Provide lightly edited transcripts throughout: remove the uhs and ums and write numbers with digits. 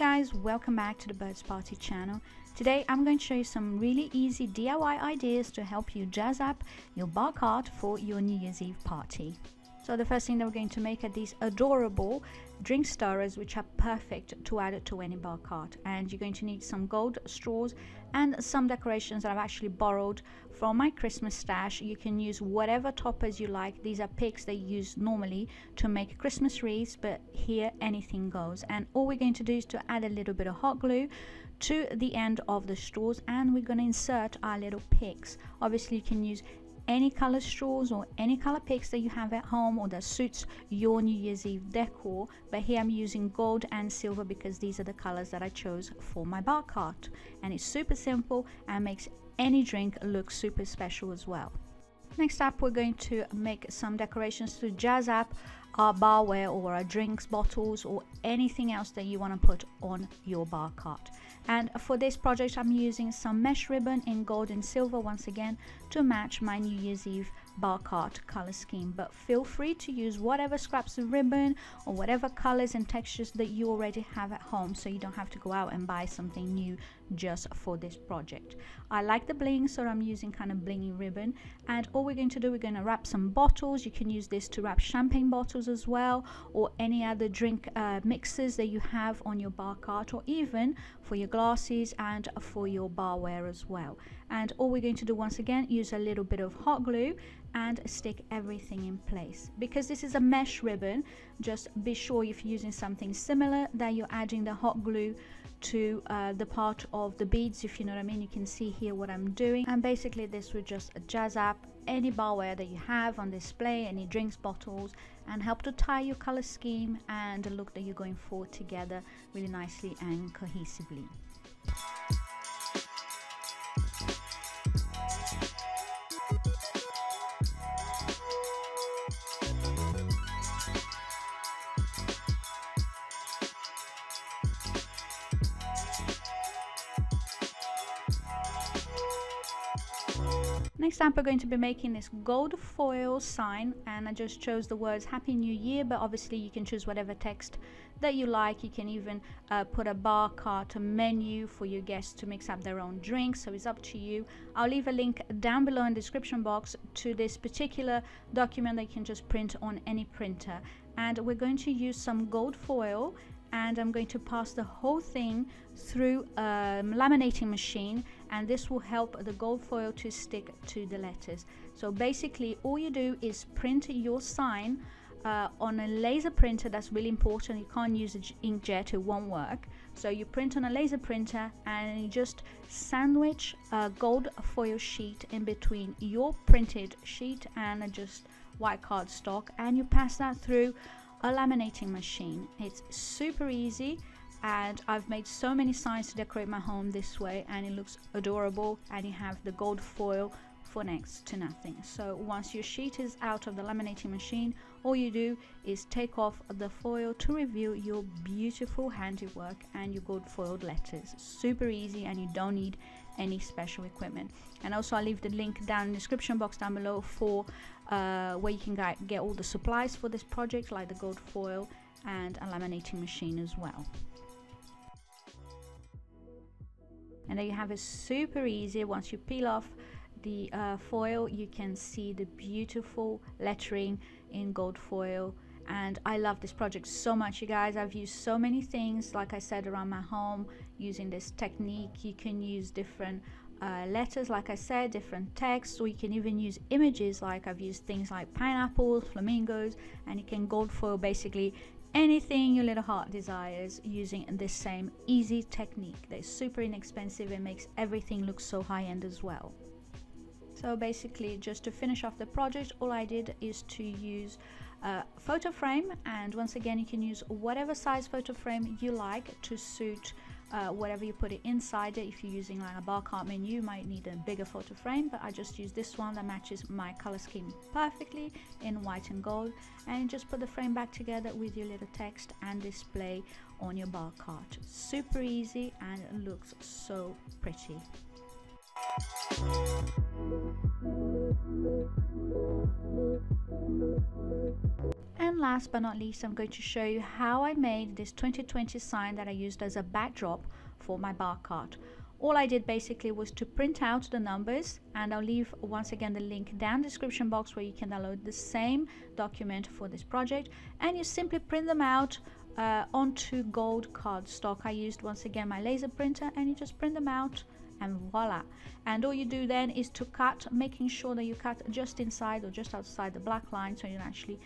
Hi guys, welcome back to the Birds Party channel. Today I'm going to show you some really easy DIY ideas to help you jazz up your bar cart for your New Year's Eve party. So the first thing that we're going to make are these adorable drink stirrers, which are perfect to add to any bar cart. And you're going to need some gold straws and some decorations that I've actually borrowed from my Christmas stash. You can use whatever toppers you like. These are picks they use normally to make Christmas wreaths, but here anything goes. And all we're going to do is to add a little bit of hot glue to the end of the straws, and we're going to insert our little picks. Obviously you can use any color straws or any color picks that you have at home or that suits your New Year's Eve decor, but here I'm using gold and silver because these are the colors that I chose for my bar cart, and it's super simple and makes any drink look super special as well. Next up, we're going to make some decorations to jazz up our barware or our drinks bottles or anything else that you want to put on your bar cart. And for this project I'm using some mesh ribbon in gold and silver once again to match my New Year's Eve bar cart color scheme, but feel free to use whatever scraps of ribbon or whatever colors and textures that you already have at home, so you don't have to go out and buy something new just for this project. I like the bling, so I'm using kind of blingy ribbon. And all we're going to do, we're going to wrap some bottles. You can use this to wrap champagne bottles as well, or any other drink mixes that you have on your bar cart, or even for your glasses and for your barware as well. And all we're going to do, once again, use a little bit of hot glue and stick everything in place. Because this is a mesh ribbon, just be sure if you're using something similar that you're adding the hot glue to the part of the beads, if you know what I mean. You can see here what I'm doing, and basically this will just jazz up any barware that you have on display, any drinks bottles, and help to tie your color scheme and the look that you're going for together really nicely and cohesively. Next up, we're going to be making this gold foil sign, and I just chose the words Happy New Year, but obviously you can choose whatever text that you like. You can even put a bar cart, a menu for your guests to mix up their own drinks, so it's up to you. I'll leave a link down below in the description box to this particular document that you can just print on any printer. And we're going to use some gold foil, and I'm going to pass the whole thing through a laminating machine, and this will help the gold foil to stick to the letters. So basically all you do is print your sign on a laser printer. That's really important. You can't use an inkjet, it won't work. So you print on a laser printer and you just sandwich a gold foil sheet in between your printed sheet and just white cardstock, and you pass that through a laminating machine. It's super easy, and I've made so many signs to decorate my home this way, and it looks adorable, and you have the gold foil for next to nothing. So once your sheet is out of the laminating machine, all you do is take off the foil to reveal your beautiful handiwork and your gold foiled letters. Super easy, and you don't need any special equipment. And also I'll leave the link down in the description box down below for where you can get all the supplies for this project, like the gold foil and a laminating machine as well. And there you have it, super easy. Once you peel off the foil, you can see the beautiful lettering in gold foil. And I love this project so much, you guys. I've used so many things, like I said, around my home using this technique. You can use different letters, like I said, different texts, or you can even use images. Like I've used things like pineapples, flamingos, and you can gold foil basically anything your little heart desires using this same easy technique that is super inexpensive and makes everything look so high-end as well. So basically, just to finish off the project, all I did is to use a photo frame, and once again you can use whatever size photo frame you like to suit whatever you put it inside it. If you're using like a bar cart menu, you might need a bigger photo frame, but I just use this one that matches my color scheme perfectly in white and gold, and just put the frame back together with your little text and display on your bar cart. Super easy, and it looks so pretty. last but not least, I'm going to show you how I made this 2020 sign that I used as a backdrop for my bar cart. All I did basically was to print out the numbers, and I'll leave once again the link down in the description box where you can download the same document for this project, and you simply print them out onto gold cardstock. I used once again my laser printer, and you just print them out and voila. And all you do then is to cut, making sure that you cut just inside or just outside the black line so you can actually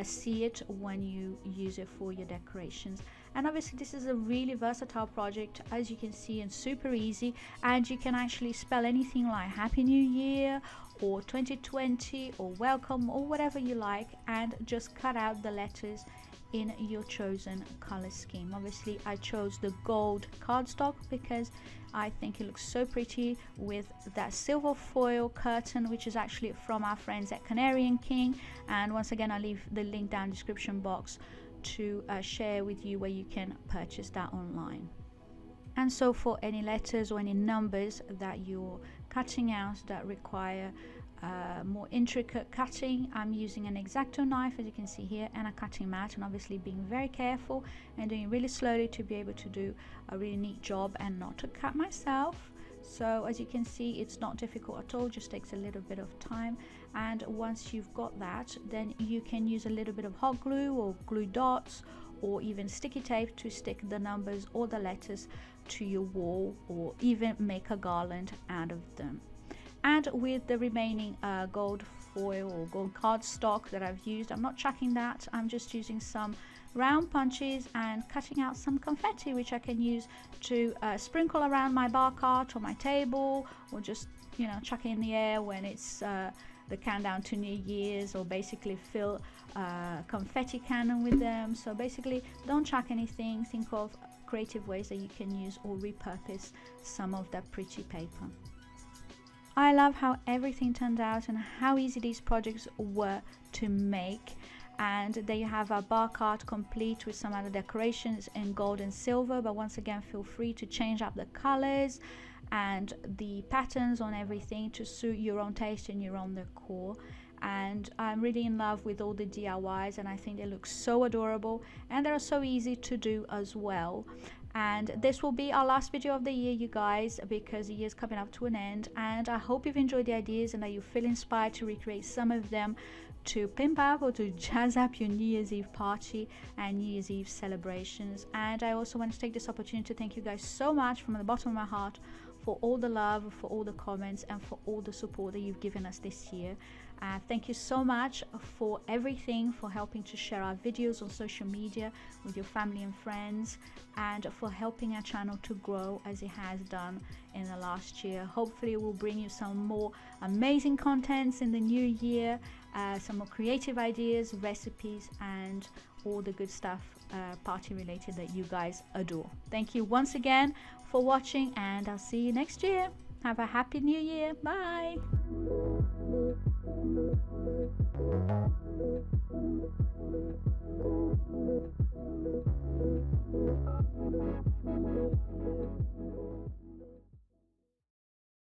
see it when you use it for your decorations. And obviously this is a really versatile project, as you can see, and super easy, and you can actually spell anything like Happy New Year or 2020 or welcome or whatever you like, and just cut out the letters in your chosen color scheme. Obviously I chose the gold cardstock because I think it looks so pretty with that silver foil curtain, which is actually from our friends at Canary and King. And once again, I'll leave the link down in the description box to share with you where you can purchase that online. And so for any letters or any numbers that you're cutting out that require more intricate cutting, I'm using an X-Acto knife, as you can see here, and a cutting mat, and obviously being very careful and doing really slowly to be able to do a really neat job and not to cut myself. So as you can see, it's not difficult at all, just takes a little bit of time. And once you've got that, then you can use a little bit of hot glue or glue dots or even sticky tape to stick the numbers or the letters to your wall, or even make a garland out of them. And with the remaining gold foil or gold cardstock that I've used, I'm not chucking that, I'm just using some round punches and cutting out some confetti, which I can use to sprinkle around my bar cart or my table, or just, you know, chuck it in the air when it's the countdown to New Year's, or basically fill confetti cannon with them. So basically don't chuck anything, think of creative ways that you can use or repurpose some of that pretty paper. I love how everything turned out and how easy these projects were to make. And there you have our bar cart complete with some other decorations in gold and silver, but once again feel free to change up the colors and the patterns on everything to suit your own taste and your own decor. And I'm really in love with all the DIYs, and I think they look so adorable and they're so easy to do as well. And this will be our last video of the year, you guys, because the year's coming up to an end, and I hope you've enjoyed the ideas and that you feel inspired to recreate some of them to pimp up or to jazz up your New Year's Eve party and New Year's Eve celebrations. And I also want to take this opportunity to thank you guys so much from the bottom of my heart for all the love, for all the comments, and for all the support that you've given us this year. Thank you so much for everything, for helping to share our videos on social media with your family and friends, and for helping our channel to grow as it has done in the last year. Hopefully we'll bring you some more amazing contents in the new year, some more creative ideas, recipes, and all the good stuff party related that you guys adore. Thank you once again for watching, and I'll see you next year. Have a happy new year. Bye.